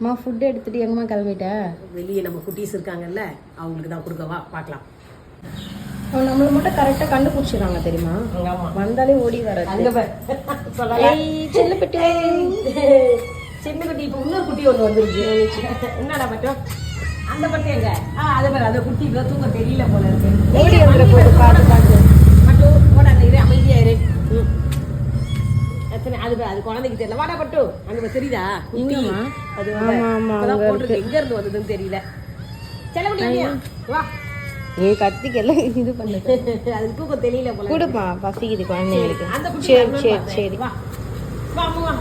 அம்மா ஃபுட் எடுத்துட்டு எங்கம்மா கிளம்பிட்டேன்? வெளியே நம்ம குட்டீஸ் இருக்காங்கல்ல, அவங்களுக்கு தான் கொடுக்கவா, பார்க்கலாம். நம்மள மட்டும் கரெக்டாக கண்டுபிடிச்சிடுறாங்க தெரியுமா? வந்தாலே ஓடி வர சின்ன பெட்டி. சின்ன குட்டி இப்போ இன்னொரு குட்டி ஒன்று வந்துருக்கு. என்னடா பட்டம் அந்த பட்டம் எங்க? அதை பேர் அந்த குட்டி இப்போ தூங்க தெரியல போல இருக்கு. ஓடி வந்துட போது பார்த்து பார்த்து மட்டும் ஓடாத இரு, அமைதியா இரு. எத்தனை அது அது குழந்தைக்கு தெரியல. வாடா பட்டு அங்கே தெரியுதா குட்டி? அது போட்டுருக்கு. எங்க இருந்து வந்ததுன்னு தெரியல. செல்ல முடியா வா. கத்திக்கெல்லாம் இது பண்ணுது. அது தூக்கம் தெரியல போல. கொடுப்பா பசிக்குது குழந்தைங்களுக்கு. சரி சரி சரி வா வா வா.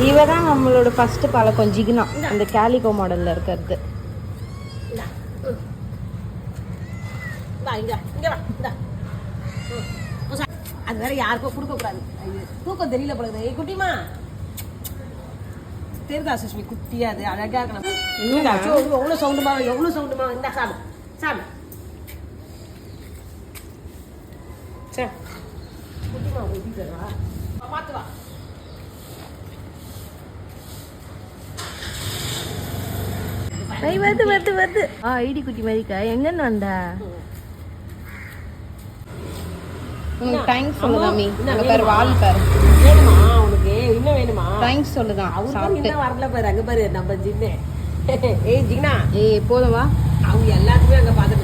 இவ தான் நம்மளோட ஃபர்ஸ்ட் பழக்கம் ஜிகினா, அந்த கேலிகோ மாடல்ல இருக்கிறது. அது வேற யாருக்கும் கொடுக்க கூடாது. தூக்கம் தெரியல போல. குட்டிமா தெரியுதா சுஷ்மி? குட்டியா அது அழகா இருக்கணும். எவ்வளவு சவுண்டுமா, எவ்வளவு சவுண்டுமா. இந்த சாப்பிடு சாப்பிடு. சரி குட்டிமா ஊட்டிடுவா, பார்த்து வா. வருது வருது வருது. ஐடி குட்டி மாதிரிக்கா எங்கன்னு வந்தா? உனக்கு தேங்க்ஸ் சொல்லுதாமி. அங்க பாரு வால் பாரு. வேணுமா உனக்கு? இன்னும் வேணுமா? தேங்க்ஸ் சொல்லுதான். அவரு இன்னும் வரல பாரு. அங்க பாரு நம்ம ஜின்னு. ஏய் ஜின்னா, போதும் வா. அவங்க எல்லாத்துக்குமே அங்க பாத்துட்டு